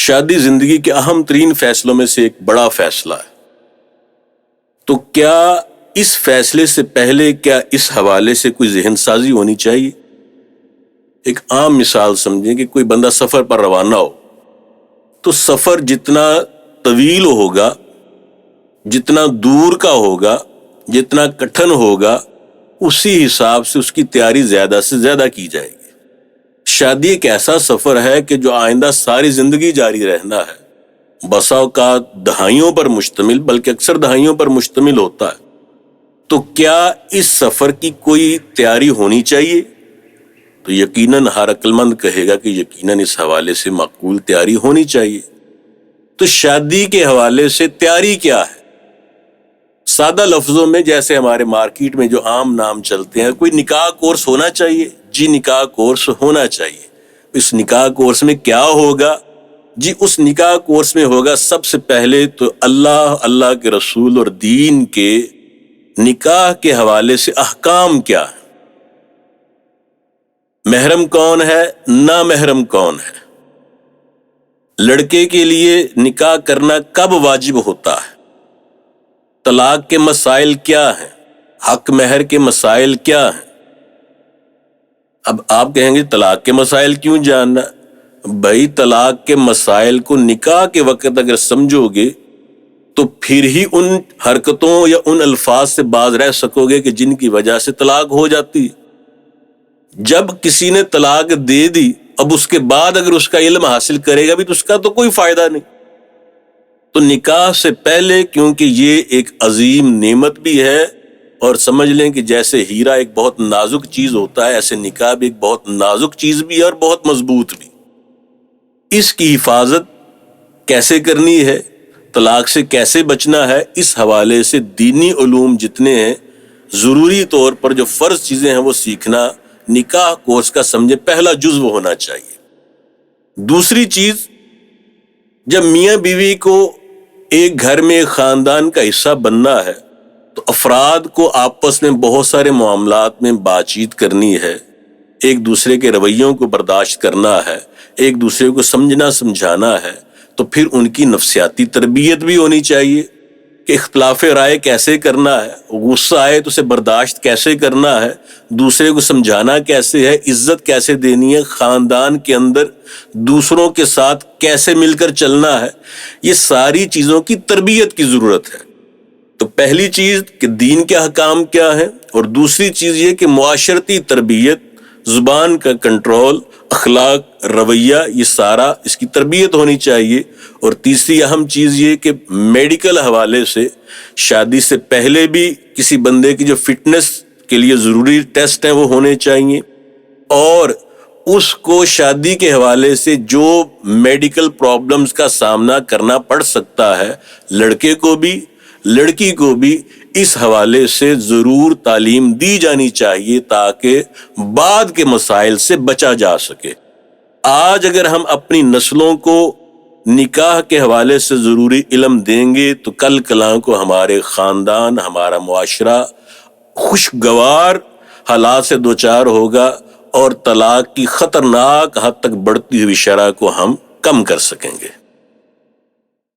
شادی زندگی کے اہم ترین فیصلوں میں سے ایک بڑا فیصلہ ہے. تو کیا اس فیصلے سے پہلے اس حوالے سے کوئی ذہن سازی ہونی چاہیے؟ ایک عام مثال سمجھیں کہ کوئی بندہ سفر پر روانہ ہو تو سفر جتنا طویل ہوگا، جتنا دور کا ہوگا، جتنا کٹھن ہوگا، اسی حساب سے اس کی تیاری زیادہ سے زیادہ کی جائے گی. شادی ایک ایسا سفر ہے کہ جو آئندہ ساری زندگی جاری رہنا ہے، بسا اوقات دہائیوں پر مشتمل، بلکہ اکثر دہائیوں پر مشتمل ہوتا ہے. تو کیا اس سفر کی کوئی تیاری ہونی چاہیے؟ تو یقیناً ہر عقل مند کہے گا کہ یقیناً اس حوالے سے معقول تیاری ہونی چاہیے. تو شادی کے حوالے سے تیاری کیا ہے؟ سادہ لفظوں میں جیسے ہمارے مارکیٹ میں جو عام نام چلتے ہیں، کوئی نکاح کورس ہونا چاہیے. جی نکاح کورس ہونا چاہیے. اس نکاح کورس میں کیا ہوگا؟ جی اس نکاح کورس میں ہوگا سب سے پہلے تو اللہ کے رسول اور دین کے نکاح کے حوالے سے احکام کیا ہے، محرم کون ہے، نامحرم کون ہے، لڑکے کے لیے نکاح کرنا کب واجب ہوتا ہے، طلاق کے مسائل کیا ہیں، حق مہر کے مسائل کیا ہیں. اب آپ کہیں گے طلاق کے مسائل کیوں جاننا؟ بھائی طلاق کے مسائل کو نکاح کے وقت اگر سمجھو گے تو پھر ہی ان حرکتوں یا ان الفاظ سے باز رہ سکو گے کہ جن کی وجہ سے طلاق ہو جاتی ہے. جب کسی نے طلاق دے دی، اب اس کے بعد اگر اس کا علم حاصل کرے گا بھی تو اس کا تو کوئی فائدہ نہیں. تو نکاح سے پہلے، کیونکہ یہ ایک عظیم نعمت بھی ہے، اور سمجھ لیں کہ جیسے ہیرا ایک بہت نازک چیز ہوتا ہے، ایسے نکاح بھی ایک بہت نازک چیز بھی ہے اور بہت مضبوط بھی. اس کی حفاظت کیسے کرنی ہے، طلاق سے کیسے بچنا ہے، اس حوالے سے دینی علوم جتنے ہیں، ضروری طور پر جو فرض چیزیں ہیں وہ سیکھنا نکاح کورس کا سمجھے پہلا جزو ہونا چاہیے. دوسری چیز، جب میاں بیوی کو ایک گھر میں ایک خاندان کا حصہ بننا ہے تو افراد کو آپس میں بہت سارے معاملات میں بات چیت کرنی ہے، ایک دوسرے کے رویوں کو برداشت کرنا ہے، ایک دوسرے کو سمجھنا سمجھانا ہے. تو پھر ان کی نفسیاتی تربیت بھی ہونی چاہیے کہ اختلاف رائے کیسے کرنا ہے، غصہ آئے تو اسے برداشت کیسے کرنا ہے، دوسرے کو سمجھانا کیسے ہے، عزت کیسے دینی ہے، خاندان کے اندر دوسروں کے ساتھ کیسے مل کر چلنا ہے. یہ ساری چیزوں کی تربیت کی ضرورت ہے. تو پہلی چیز کہ دین کے احکام کیا ہے، اور دوسری چیز یہ کہ معاشرتی تربیت، زبان کا کنٹرول، اخلاق، رویہ، یہ سارا اس کی تربیت ہونی چاہیے. اور تیسری اہم چیز یہ کہ میڈیکل حوالے سے شادی سے پہلے بھی کسی بندے کی جو فٹنس کے لیے ضروری ٹیسٹ ہیں وہ ہونے چاہیے، اور اس کو شادی کے حوالے سے جو میڈیکل پرابلمز کا سامنا کرنا پڑ سکتا ہے، لڑکے کو بھی لڑکی کو بھی اس حوالے سے ضرور تعلیم دی جانی چاہیے تاکہ بعد کے مسائل سے بچا جا سکے. آج اگر ہم اپنی نسلوں کو نکاح کے حوالے سے ضروری علم دیں گے تو کل کلاں کو ہمارے خاندان، ہمارا معاشرہ خوشگوار حالات سے دوچار ہوگا، اور طلاق کی خطرناک حد تک بڑھتی ہوئی شرح کو ہم کم کر سکیں گے.